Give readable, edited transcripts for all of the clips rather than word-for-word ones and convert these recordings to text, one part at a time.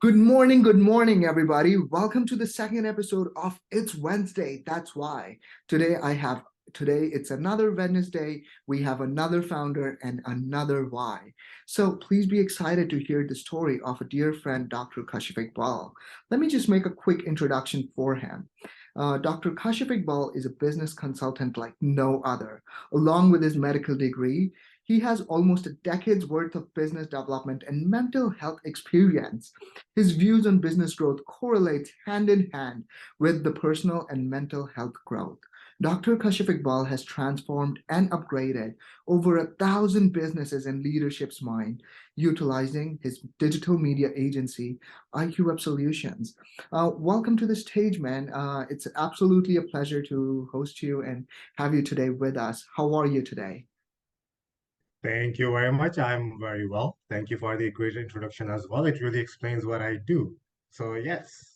Good morning, everybody. Welcome to the second episode of It's Wednesday. That's why today it's another Wednesday. We have another founder and another why. So please be excited to hear the story of a dear friend, Dr. Kashif Iqbal. Let me just make a quick introduction for him. Dr. Kashif Iqbal is a business consultant like no other. Along with his medical degree, he has almost a decade's worth of business development and mental health experience. His views on business growth correlates hand in hand with the personal and mental health growth. Dr. Kashif Iqbal has transformed and upgraded over 1,000 businesses and leadership's mind, utilizing his digital media agency, iQWeb Solutions. Welcome to the stage, man. It's absolutely a pleasure to host you and have you today with us. How are you today? Thank you very much. I'm very well. Thank you for the great introduction as well. It really explains what I do. So yes,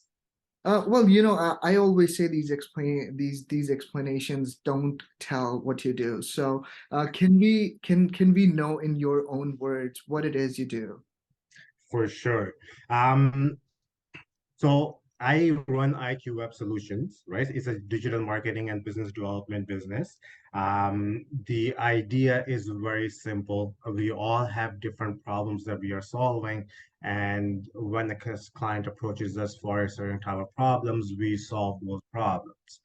I always say these explanations don't tell what you do. So, can we know in your own words what it is you do? for sure. Um, so I run iQWeb Solutions, right? It's a digital marketing and business development business. The idea is very simple. We all have different problems that we are solving, and when a client approaches us for a certain type of problems, we solve those problems.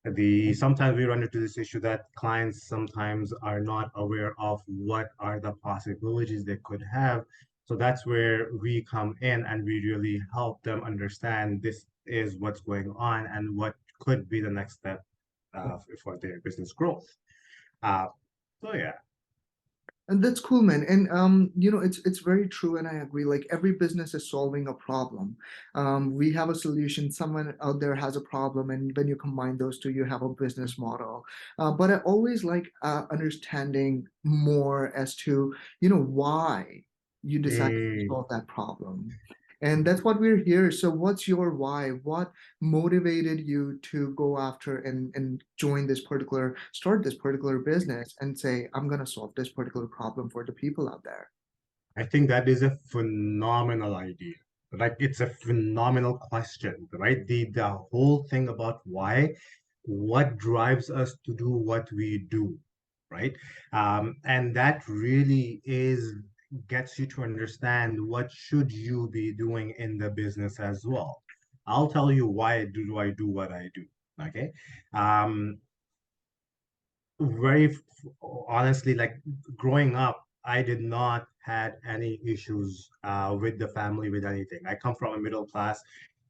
The sometimes we run into this issue that clients sometimes are not aware of what are the possibilities they could have. So that's where we come in and we really help them understand this is what's going on and what could be the next step for their business growth. Uh, so yeah, And that's cool, man. And it's very true, and I agree. Like every business is solving a problem. We have a solution. Someone out there has a problem, and when you combine those two, you have a business model. But I always like understanding more as to why you decided to mm, solve that problem. And that's what we're here. So, what's your why? What motivated you to go after and start this particular business and say, I'm going to solve this particular problem for the people out there? I think that is a phenomenal idea. Like it's a phenomenal question, right? The whole thing about why, what drives us to do what we do, right? And that really is gets you to understand what should you be doing in the business as well. I'll tell you why do I do what I do. Okay. Um, very honestly, like growing up, I did not had any issues with the family with anything. I come from a middle class,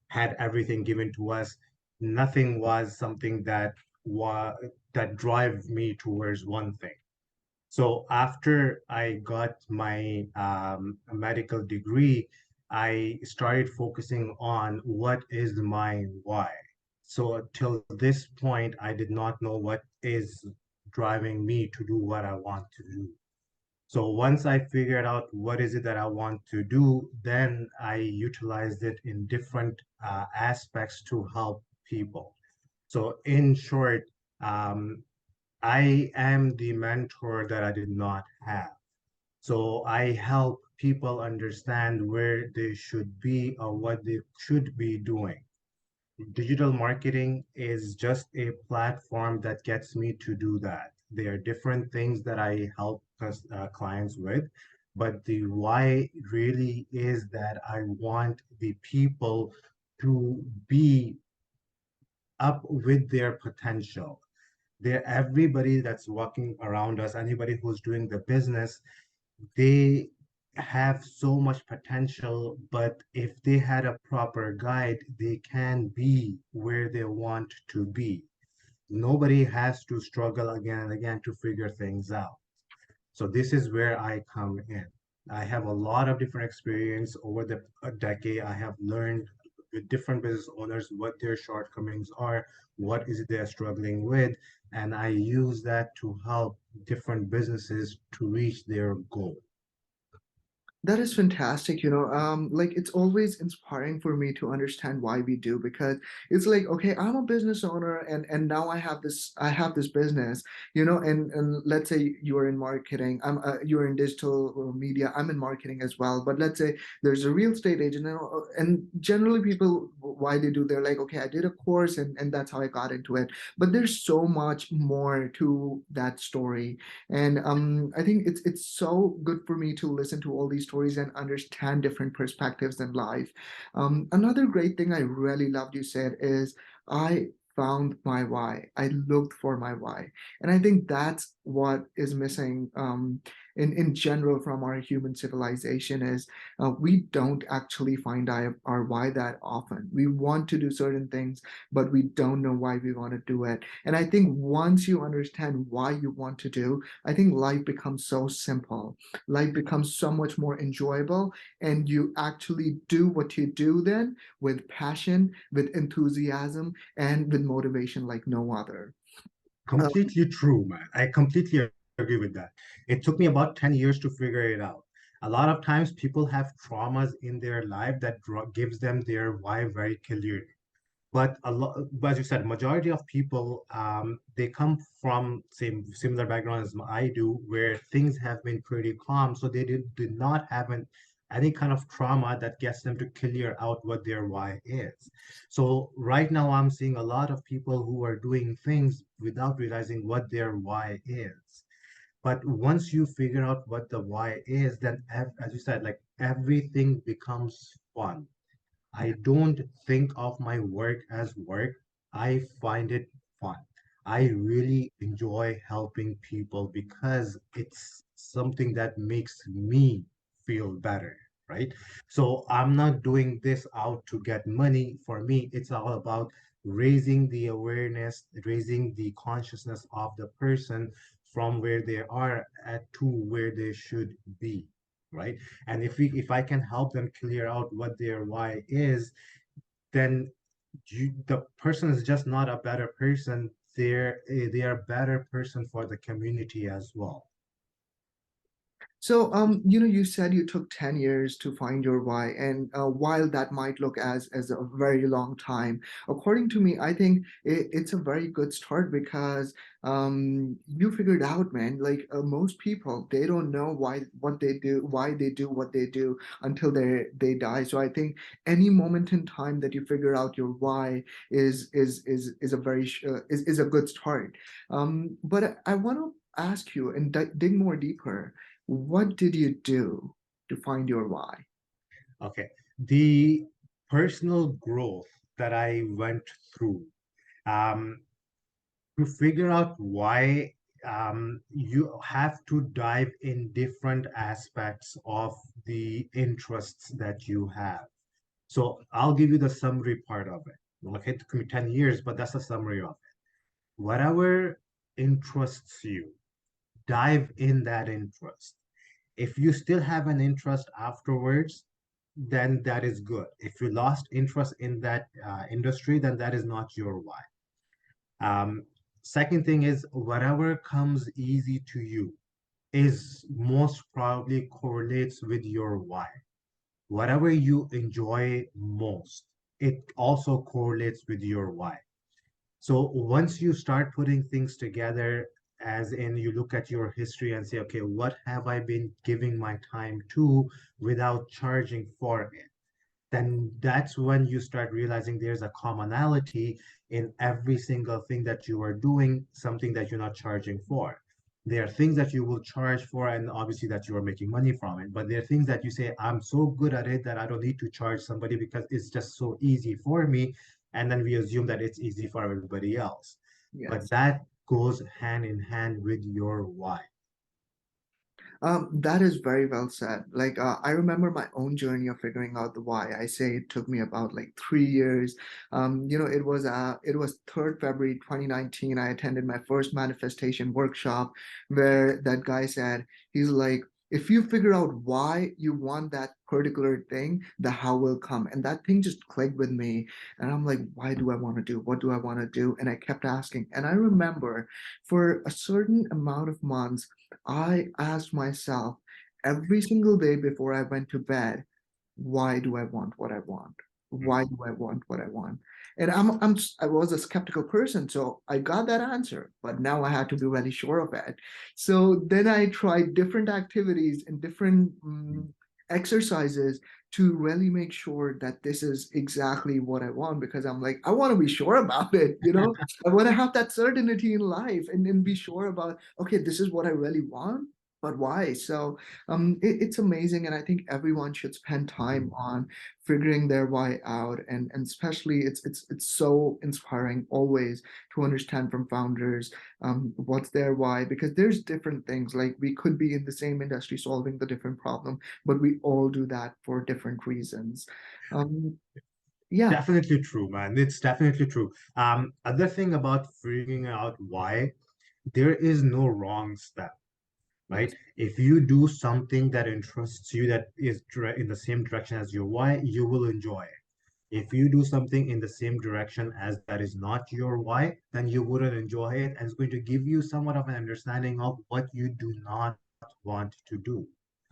had everything given to us. Nothing was something was that drive me towards one thing. So after I got my medical degree, I started focusing on what is my why. So till this point, I did not know what is driving me to do what I want to do. So once I figured out what is it that I want to do, then I utilized it in different aspects to help people. So in short, um, I am the mentor that I did not have. So I help people understand where they should be or what they should be doing. Digital marketing is just a platform that gets me to do that. There are different things that I help clients with, but the why really is that I want the people to be up with their potential. Everybody that's walking around us, anybody who's doing the business, they have so much potential, but if they had a proper guide, they can be where they want to be. Nobody has to struggle again and again to figure things out. So this is where I come in. I have a lot of different experience over the a decade. I have learned with different business owners what their shortcomings are, what is it they're struggling with, and I use that to help different businesses to reach their goal. That is fantastic. Like it's always inspiring for me to understand why we do, because it's like, okay, I'm a business owner and now I have this business, and let's say you're in marketing, you're in digital media, I'm in marketing as well. But let's say there's a real estate agent, and generally people, why they do, they're like, okay, I did a course and that's how I got into it. But there's so much more to that story. And I think it's so good for me to listen to all these stories and understand different perspectives in life. Another great thing I really loved you said is, I found my why. I looked for my why. And I think that's what is missing, in general from our human civilization is, we don't actually find our why that often. We want to do certain things, but we don't know why we want to do it. And I think once you understand why you want to do, I think life becomes so simple. Life becomes so much more enjoyable, and you actually do what you do then with passion, with enthusiasm, and with motivation like no other. Um, Completely true, man. I completely agree with that. It took me about 10 years to figure it out. A lot of times people have traumas in their life that gives them their why very clearly. But a lot, but as you said, majority of people, they come from similar background as I do, where things have been pretty calm, so they did not have any kind of trauma that gets them to clear out what their why is. So right now, I'm seeing a lot of people who are doing things without realizing what their why is. But once you figure out what the why is, then as you said, like everything becomes fun. I yeah. don't think of my work as work. I find it fun. I really enjoy helping people because it's something that makes me feel better, right? So I'm not doing this out to get money. For me, it's all about raising the awareness, raising the consciousness of the person from where they are at to where they should be, right? And if I can help them clear out what their why is, then the person is just not a better person. They are a better person for the community as well. So, you said you took 10 years to find your why, and while that might look as a very long time, according to me, I think it's a very good start, because you figured out, man. Like most people, they don't know why they do what they do until they die. So I think any moment in time that you figure out your why is a is a good start. But I want to ask you and dig more deeper. What did you do to find your why? Okay. The personal growth that I went through, um, to figure out why, you have to dive in different aspects of the interests that you have. So I'll give you the summary part of it. Okay, it took me 10 years, but that's a summary of it. Whatever interests you, dive in that interest. If you still have an interest afterwards, then that is good. If you lost interest in that industry, then that is not your why. Um, Second thing is, whatever comes easy to you is most probably correlates with your why. Whatever you enjoy most, it also correlates with your why. So once you start putting things together, as in you look at your history and say, okay, what have I been giving my time to without charging for it? Then that's when you start realizing there's a commonality in every single thing that you are doing, something that you're not charging for. There are things that you will charge for, and obviously that you are making money from it. But there are things that you say, I'm so good at it that I don't need to charge somebody because it's just so easy for me. And then we assume that it's easy for everybody else. But Yes. that goes hand in hand with your why. That is very well said. Like, I remember my own journey of figuring out the why. I say it took me about like 3 years. It was 3rd February 2019. I attended my first manifestation workshop, where that guy said, he's like, if you figure out why you want that particular thing, the how will come. And that thing just clicked with me. And I'm like, why do I want to do? What do I want to do? And I kept asking. And I remember for a certain amount of months, I asked myself, every single day before I went to bed, why do I want what I want? Why Mhm. do I want what I want? And I was a skeptical person, so I got that answer, but now I had to be really sure of it. So then I tried different activities and different exercises to really make sure that this is exactly what I want, because I'm like, I want to be sure about it, you know? I want to have that certainty in life and then be sure about, okay, this is what I really want, but why? So it's amazing, and I think everyone should spend time on figuring their why out, and especially it's so inspiring always to understand from founders what's their why, because there's different things. Like, we could be in the same industry solving the different problem, but we all do that for different reasons. um, yeah. Definitely true, man. It's definitely true. Other thing about figuring out why, there is no wrong step, right? Yes. If you do something that interests you, that is in the same direction as your why, you will enjoy it. If you do something in the same direction as that is not your why, then you wouldn't enjoy it, and it's going to give you somewhat of an understanding of what you do not want to do.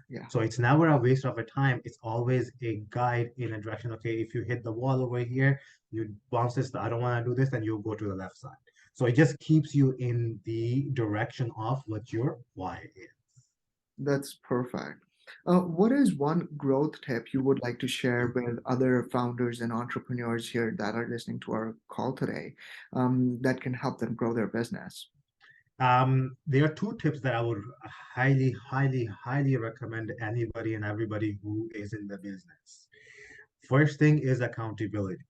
Yeah. So it's never a waste of a time. It's always a guide in a direction. Okay, if you hit the wall over here, you bounce this, I don't want to do this, then you'll go to the left side. So it just keeps you in the direction of what your why is. That's perfect. What is one growth tip you would like to share with other founders and entrepreneurs here that are listening to our call today, that can help them grow their business? There are two tips that I would highly, highly, highly recommend anybody and everybody who is in the business. First thing is accountability.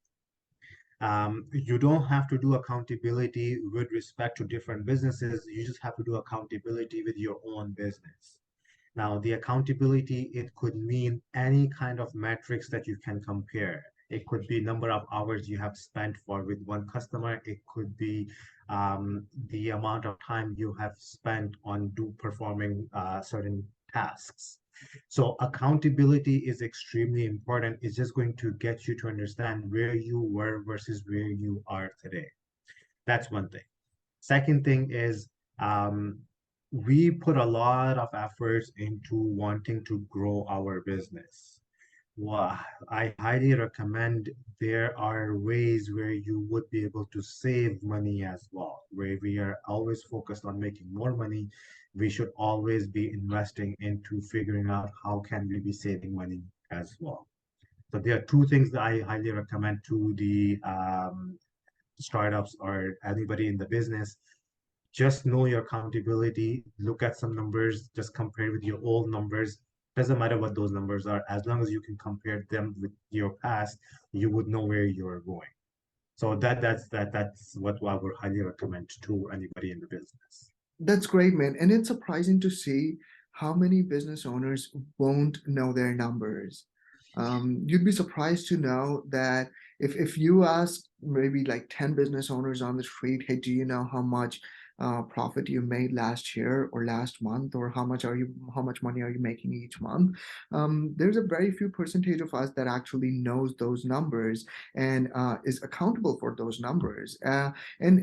You don't have to do accountability with respect to different businesses. You just have to do accountability with your own business. Now, the accountability, it could mean any kind of metrics that you can compare. It could be number of hours you have spent for with one customer. It could be the amount of time you have spent on performing certain tasks. So accountability is extremely important. It's just going to get you to understand where you were versus where you are today. That's one thing. Second thing is um, we put a lot of efforts into wanting to grow our business. Well, I highly recommend there are ways where you would be able to save money as well, where we are always focused on making more money. We should always be investing into figuring out how can we be saving money as well. So there are two things that I highly recommend to the startups or anybody in the business. Just know your accountability, look at some numbers, just compare with your old numbers. Doesn't matter what those numbers are, as long as you can compare them with your past, you would know where you're going. So that's what I would highly recommend to anybody in the business. That's great, man. And it's surprising to see how many business owners won't know their numbers. You'd be surprised to know that if you ask maybe like 10 business owners on the street, hey, do you know how much profit you made last year or last month, or how much money are you making each month? There's a very few percentage of us that actually knows those numbers and is accountable for those numbers. And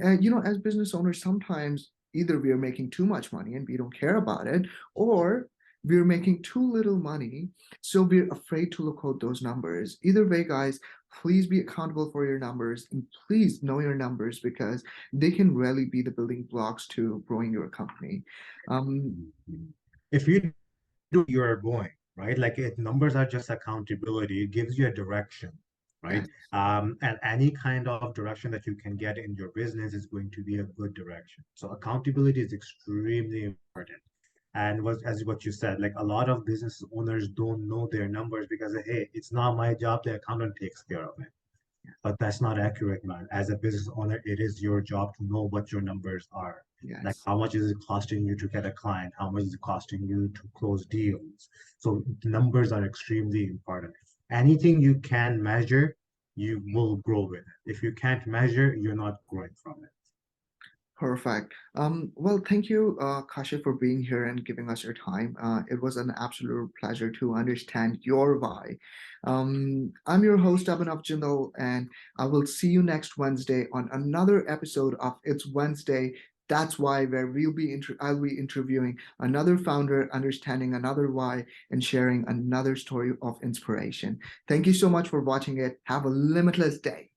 as business owners, sometimes either we are making too much money and we don't care about it, or we're making too little money, so we're afraid to look at those numbers. Either way, guys, please be accountable for your numbers, and please know your numbers, because they can really be the building blocks to growing your company. um, If you do, you're going, right? Like numbers are just accountability. It gives you a direction, right? yes. And any kind of direction that you can get in your business is going to be a good direction. So accountability is extremely important. And as what you said, like a lot of business owners don't know their numbers because, hey, it's not my job. The accountant takes care of it. But that's not accurate, man. As a business owner, it is your job to know what your numbers are. Like Yes. how much is it costing you to get a client? How much is it costing you to close deals? So numbers are extremely important. Anything you can measure, you will grow with it. If you can't measure, you're not growing from it. Perfect. Well, thank you, Kashif, for being here and giving us your time. It was an absolute pleasure to understand your why. I'm your host, Abhinav Jindal, and I will see you next Wednesday on another episode of It's Wednesday. That's Why, where I'll be interviewing another founder, understanding another why, and sharing another story of inspiration. Thank you so much for watching it. Have a limitless day.